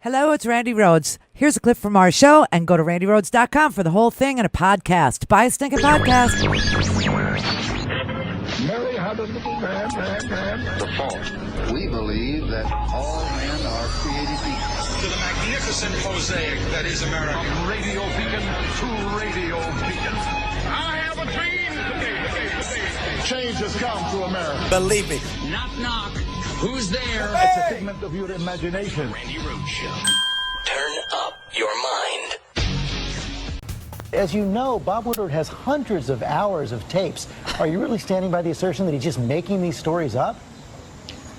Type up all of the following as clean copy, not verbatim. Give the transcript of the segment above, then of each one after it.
Hello, it's Randi Rhodes. Here's a clip from our show, and go to randyrhodes.com for the whole thing and a podcast. Buy a stinking podcast. Mary had a little man. The fault. We believe that all men are created equal. To the magnificent mosaic that is America. From radio beacon to radio beacon. I have a dream today. Change has come to America. Believe me. Knock, knock. Who's there? It's a figment of your imagination. Randi Rhodes Show. Turn up your mind. As you know, Bob Woodward has hundreds of hours of tapes. Are you really standing by the assertion that he's just making these stories up?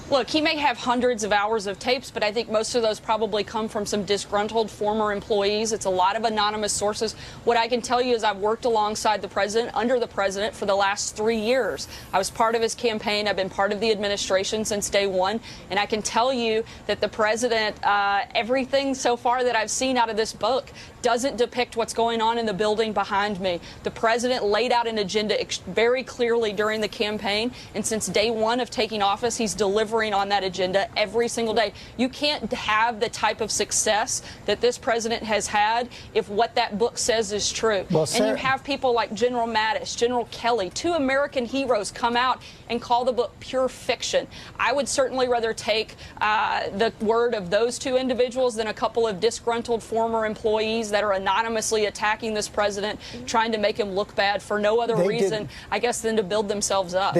Look, he may have hundreds of hours of tapes, but I think most of those probably come from some disgruntled former employees. It's a lot of anonymous sources. What I can tell you is I've worked alongside the president, under the president, for the last 3 years. I was part of his campaign. I've been part of the administration since day one. And I can tell you that the president, everything so far that I've seen out of this book doesn't depict what's going on in the building behind me. The president laid out an agenda very clearly during the campaign. And since day one of taking office, he's delivering on that agenda every single day. You can't have the type of success that this president has had if what that book says is true. Well, and you have people like General Mattis, General Kelly, two American heroes come out and call the book pure fiction. I would certainly rather take the word of those two individuals than a couple of disgruntled former employees that are anonymously attacking this president, trying to make him look bad for no other reason, I guess, than to build themselves up.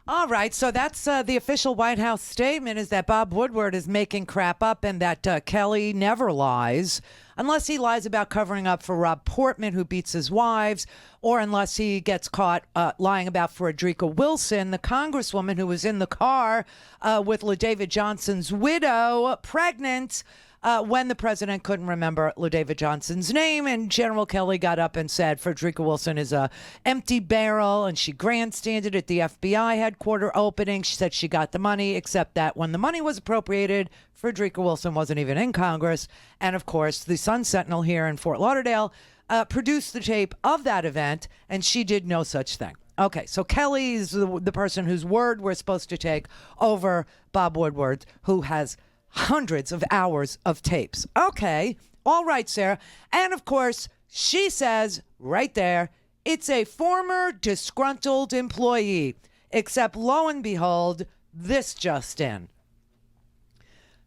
All right, so that's the official White House statement, is that Bob Woodward is making crap up and that Kelly never lies, unless he lies about covering up for Rob Portman, who beats his wives, or unless he gets caught lying about Frederica Wilson, the congresswoman who was in the car with LaDavid Johnson's widow, pregnant, when the president couldn't remember LaDavid Johnson's name, and General Kelly got up and said Frederica Wilson is a empty barrel, and she grandstanded at the FBI headquarters opening. She said she got the money, except that when the money was appropriated, Frederica Wilson wasn't even in Congress. And of course, the Sun Sentinel here in Fort Lauderdale produced the tape of that event, and she did no such thing. Okay, so Kelly's the person whose word we're supposed to take over Bob Woodward, who has hundreds of hours of tapes. Okay, all right, Sarah. And of course, she says right there, it's a former disgruntled employee. Except lo and behold, this just in.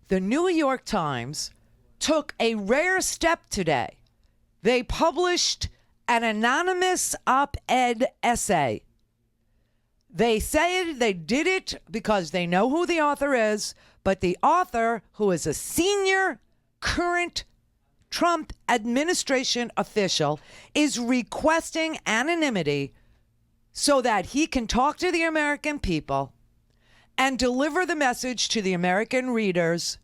The New York Times took a rare step today. They published an anonymous op-ed essay. They say they did it because they know who the author is, but the author, who is a senior current Trump administration official, is requesting anonymity so that he can talk to the American people and deliver the message to the American readers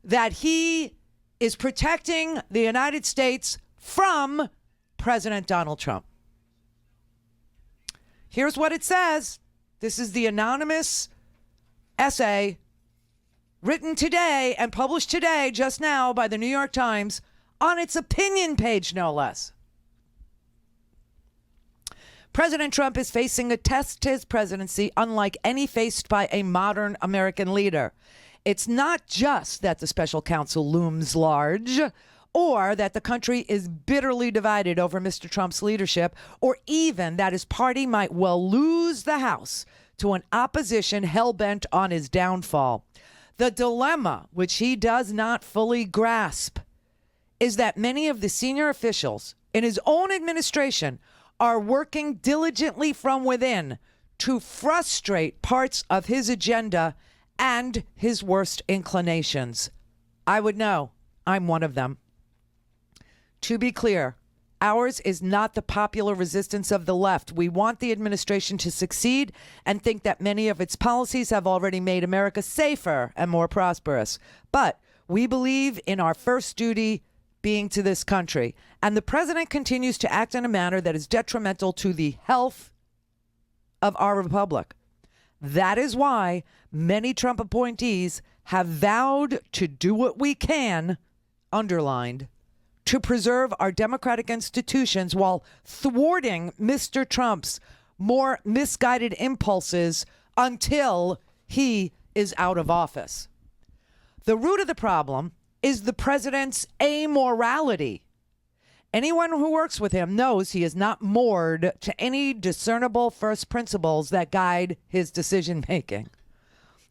that he is protecting the United States from President Donald Trump. Here's what it says. This is the anonymous essay written today and published today, just now, by the New York Times on its opinion page, no less. President Trump is facing a test to his presidency unlike any faced by a modern American leader. It's not just that the special counsel looms large, or that the country is bitterly divided over Mr. Trump's leadership, or even that his party might well lose the House to an opposition hell-bent on his downfall. The dilemma, which he does not fully grasp, is that many of the senior officials in his own administration are working diligently from within to frustrate parts of his agenda and his worst inclinations. I would know. I'm one of them. To be clear, ours is not the popular resistance of the left. We want the administration to succeed and think that many of its policies have already made America safer and more prosperous. But we believe in our first duty being to this country. And the president continues to act in a manner that is detrimental to the health of our republic. That is why many Trump appointees have vowed to do what we can, underlined, to preserve our democratic institutions while thwarting Mr. Trump's more misguided impulses until he is out of office. The root of the problem is the president's amorality. Anyone who works with him knows he is not moored to any discernible first principles that guide his decision making.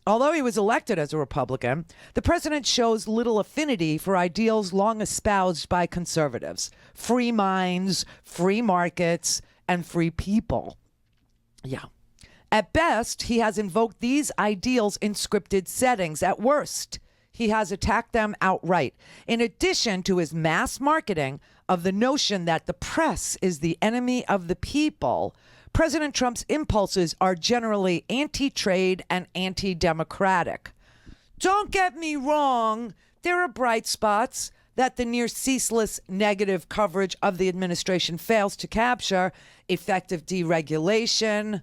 Although he was elected as a Republican, the president shows little affinity for ideals long espoused by conservatives: free minds, free markets, and free people. Yeah. At best, he has invoked these ideals in scripted settings. At worst, he has attacked them outright. In addition to his mass marketing of the notion that the press is the enemy of the people, President Trump's impulses are generally anti-trade and anti-democratic. Don't get me wrong, there are bright spots that the near ceaseless negative coverage of the administration fails to capture: effective deregulation,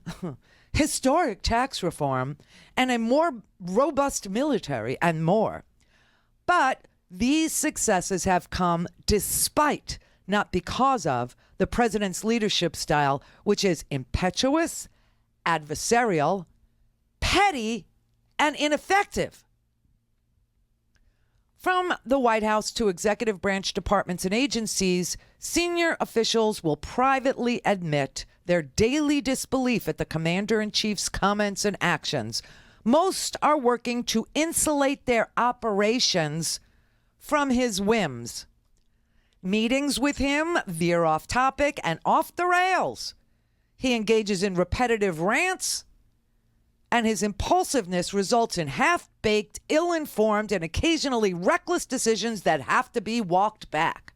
historic tax reform, and a more robust military, and more. But these successes have come despite, not because of, the president's leadership style, which is impetuous, adversarial, petty, and ineffective. From the White House to executive branch departments and agencies, senior officials will privately admit their daily disbelief at the commander-in-chief's comments and actions. Most are working to insulate their operations from his whims. Meetings with him veer off topic and off the rails. He engages in repetitive rants, and his impulsiveness results in half-baked, ill-informed, and occasionally reckless decisions that have to be walked back.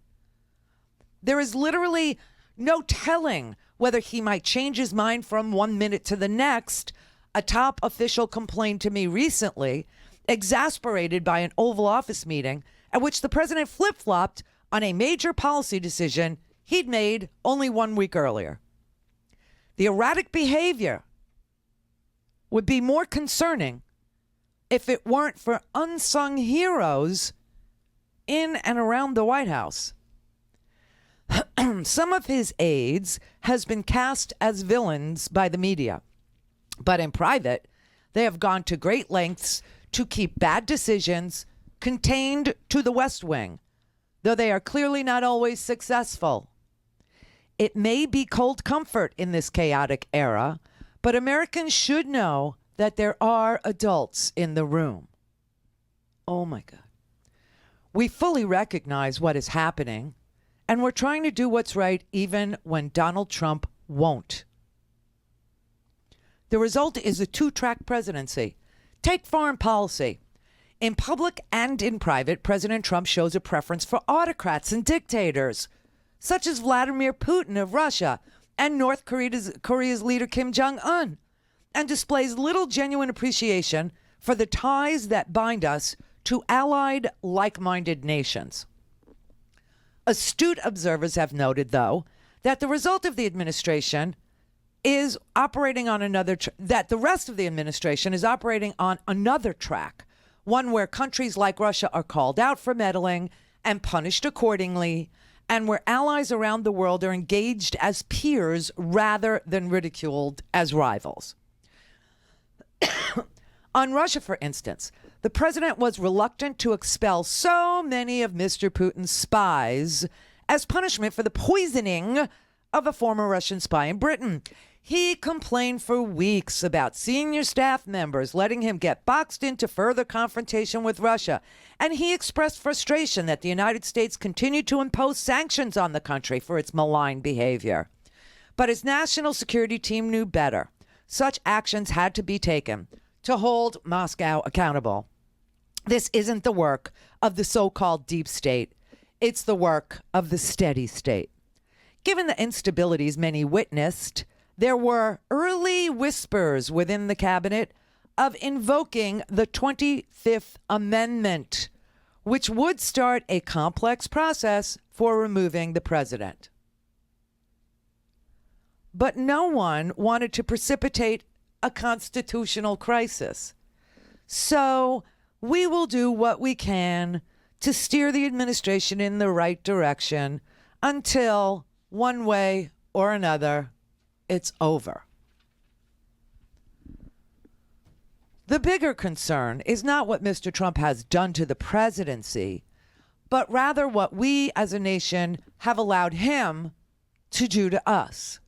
There is literally no telling whether he might change his mind from one minute to the next. A top official complained to me recently, exasperated by an Oval Office meeting at which the president flip-flopped on a major policy decision he'd made only 1 week earlier. The erratic behavior would be more concerning if it weren't for unsung heroes in and around the White House. Some of his aides has been cast as villains by the media, but in private, they have gone to great lengths to keep bad decisions contained to the West Wing, though they are clearly not always successful. It may be cold comfort in this chaotic era, but Americans should know that there are adults in the room. Oh my God. We fully recognize what is happening, and we're trying to do what's right even when Donald Trump won't. The result is a two-track presidency. Take foreign policy. In public and in private, President Trump shows a preference for autocrats and dictators, such as Vladimir Putin of Russia and North Korea's leader Kim Jong-un, and displays little genuine appreciation for the ties that bind us to allied, like-minded nations. Astute observers have noted, though, that the result of the administration is operating on that the rest of the administration is operating on another track, one where countries like Russia are called out for meddling and punished accordingly, and where allies around the world are engaged as peers rather than ridiculed as rivals. On Russia, for instance, the president was reluctant to expel so many of Mr. Putin's spies as punishment for the poisoning of a former Russian spy in Britain. He complained for weeks about senior staff members letting him get boxed into further confrontation with Russia, and he expressed frustration that the United States continued to impose sanctions on the country for its malign behavior. But his national security team knew better. Such actions had to be taken to hold Moscow accountable. This isn't the work of the so-called deep state. It's the work of the steady state. Given the instabilities many witnessed, there were early whispers within the cabinet of invoking the 25th Amendment, which would start a complex process for removing the president. But no one wanted to precipitate a constitutional crisis. So we will do what we can to steer the administration in the right direction until, one way or another, it's over. The bigger concern is not what Mr. Trump has done to the presidency, but rather what we as a nation have allowed him to do to us.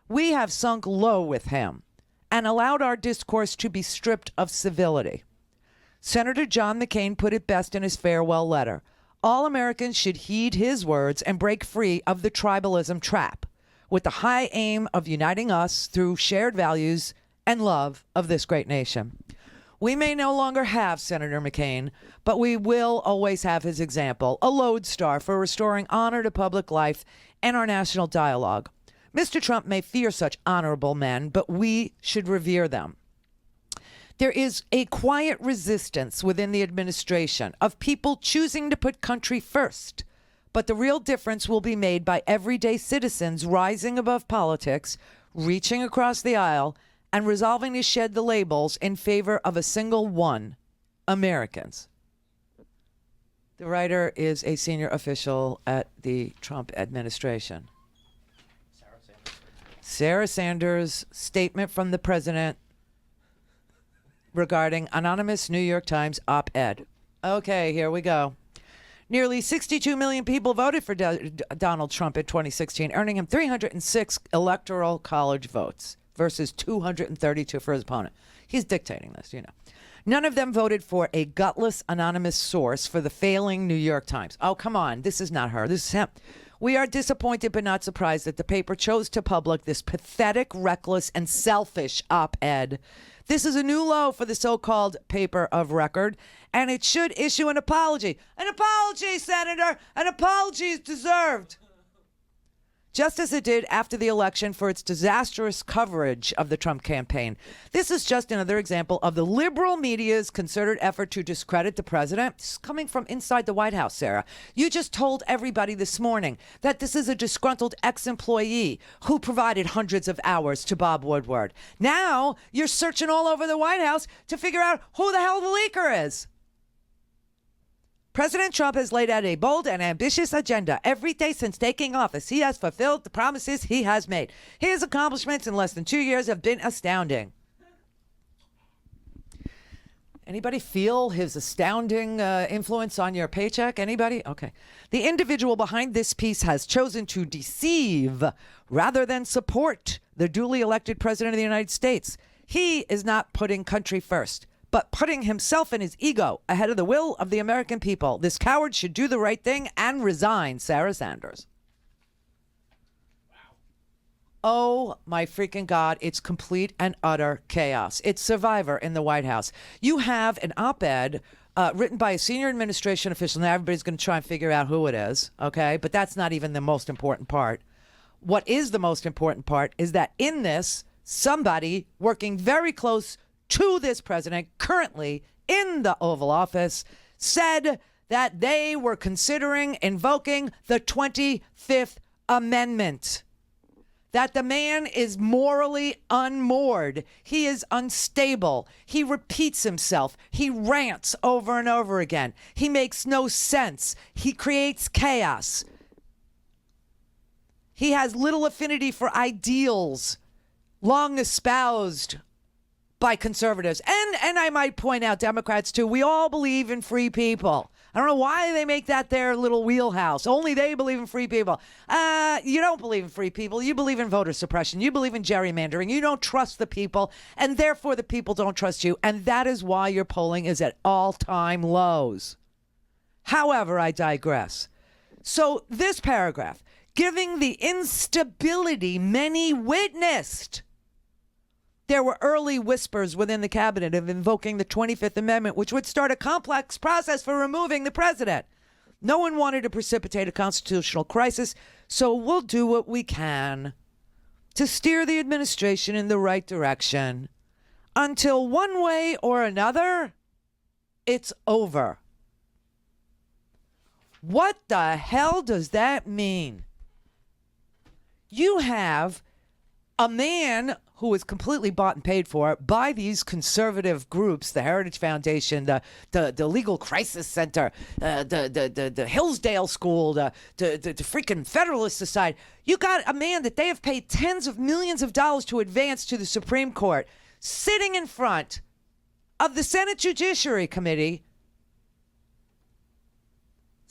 We have sunk low with him and allowed our discourse to be stripped of civility. Senator John McCain put it best in his farewell letter. All Americans should heed his words and break free of the tribalism trap, with the high aim of uniting us through shared values and love of this great nation. We may no longer have Senator McCain, but we will always have his example, a lodestar for restoring honor to public life and our national dialogue. Mr. Trump may fear such honorable men, but we should revere them. There is a quiet resistance within the administration of people choosing to put country first, but the real difference will be made by everyday citizens rising above politics, reaching across the aisle, and resolving to shed the labels in favor of a single one, Americans. The writer is a senior official at the Trump administration. Sarah Sanders' statement from the president regarding anonymous New York Times op-ed. Okay, here we go. Nearly 62 million people voted for Donald Trump in 2016, earning him 306 electoral college votes versus 232 for his opponent. He's dictating this, you know. None of them voted for a gutless anonymous source for the failing New York Times. Oh, come on. This is not her. This is him. We are disappointed but not surprised that the paper chose to publish this pathetic, reckless, and selfish op-ed. This is a new low for the so-called paper of record, and it should issue an apology. An apology, Senator! An apology is deserved. Just as it did after the election for its disastrous coverage of the Trump campaign. This is just another example of the liberal media's concerted effort to discredit the president. This is coming from inside the White House, Sarah. You just told everybody this morning that this is a disgruntled ex-employee who provided hundreds of hours to Bob Woodward. Now you're searching all over the White House to figure out who the hell the leaker is. President Trump has laid out a bold and ambitious agenda. Every day since taking office, he has fulfilled the promises he has made. His accomplishments in less than 2 years have been astounding. Anybody feel his astounding influence on your paycheck? Anybody? Okay. The individual behind this piece has chosen to deceive rather than support the duly elected president of the United States. He is not putting country first, but putting himself and his ego ahead of the will of the American people. This coward should do the right thing and resign, Sarah Sanders. Wow. Oh, my freaking God. It's complete and utter chaos. It's Survivor in the White House. You have an op-ed written by a senior administration official. Now everybody's going to try and figure out who it is, okay? But that's not even the most important part. What is the most important part is that in this, somebody working very close to this president currently in the Oval Office said that they were considering invoking the 25th Amendment. That the man is morally unmoored. He is unstable. He repeats himself. He rants over and over again. He makes no sense. He creates chaos. He has little affinity for ideals long espoused by conservatives. And I might point out Democrats too. We all believe in free people. I don't know why they make that their little wheelhouse. Only they believe in free people. You don't believe in free people. You believe in voter suppression. You believe in gerrymandering. You don't trust the people, and therefore the people don't trust you. And that is why your polling is at all-time lows. However, I digress. So this paragraph, giving the instability many witnessed. There were early whispers within the cabinet of invoking the 25th Amendment, which would start a complex process for removing the president. No one wanted to precipitate a constitutional crisis, so we'll do what we can to steer the administration in the right direction until one way or another, it's over. What the hell does that mean? You have a man who is completely bought and paid for by these conservative groups, the Heritage Foundation, the Legal Crisis Center, the Hillsdale School, the freaking Federalist Society. You got a man that they have paid tens of millions of dollars to advance to the Supreme Court, sitting in front of the Senate Judiciary Committee,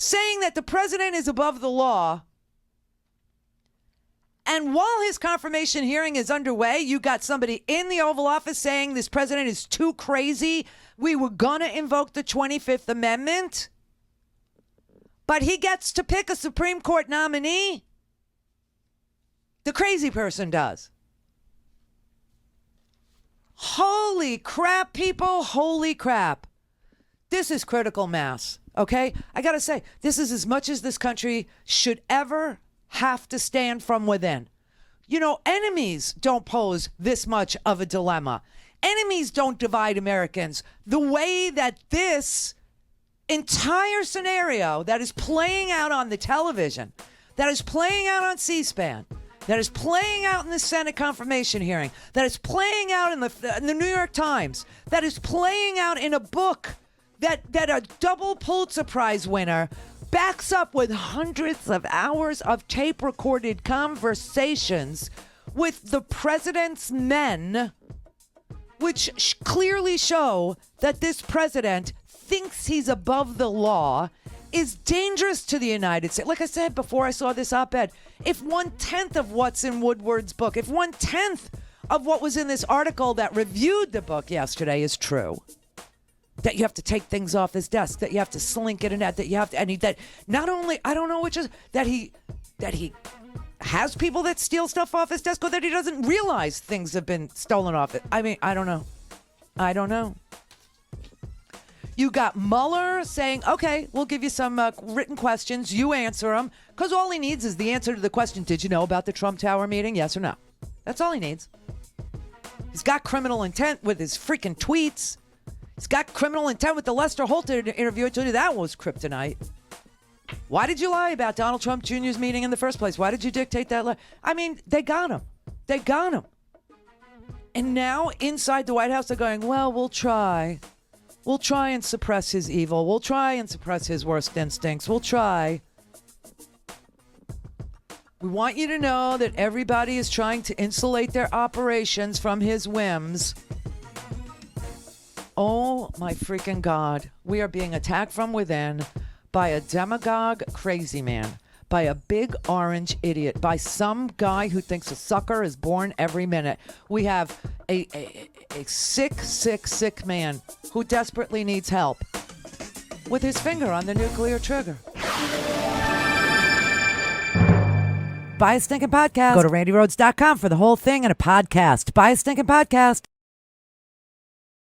saying that the president is above the law. And while his confirmation hearing is underway, you got somebody in the Oval Office saying this president is too crazy. We were going to invoke the 25th Amendment. But he gets to pick a Supreme Court nominee. The crazy person does. Holy crap, people. Holy crap. This is critical mass, okay? I got to say, this is as much as this country should ever have to stand from within. You know, enemies don't pose this much of a dilemma. Enemies don't divide Americans the way that this entire scenario that is playing out on the television, that is playing out on C-SPAN, that is playing out in the Senate confirmation hearing, that is playing out in the New York Times, that is playing out in a book that a double Pulitzer Prize winner backs up with hundreds of hours of tape-recorded conversations with the president's men, which clearly show that this president thinks he's above the law, is dangerous to the United States. Like I said before I saw this op-ed, if 1/10 of what's in Woodward's book, if 1/10 of what was in this article that reviewed the book yesterday is true, that you have to take things off his desk, that you have to slink it in that you have to, and that not only, I don't know which is, that he has people that steal stuff off his desk, or that he doesn't realize things have been stolen off it. I mean, I don't know. You got Mueller saying, okay, we'll give you some written questions. You answer them. Because all he needs is the answer to the question, did you know about the Trump Tower meeting? Yes or no? That's all he needs. He's got criminal intent with his freaking tweets. He's got criminal intent with the Lester Holt interview. I told you that was kryptonite. Why did you lie about Donald Trump Jr.'s meeting in the first place? Why did you dictate that? I mean, they got him. They got him. And now inside the White House, they're going, well, we'll try. We'll try and suppress his evil. We'll try and suppress his worst instincts. We'll try. We want you to know that everybody is trying to insulate their operations from his whims. Oh, my freaking God. We are being attacked from within by a demagogue crazy man, by a big orange idiot, by some guy who thinks a sucker is born every minute. We have a sick man who desperately needs help with his finger on the nuclear trigger. Buy a stinking podcast. Go to RandiRhodes.com for the whole thing and a podcast. Buy a stinking podcast.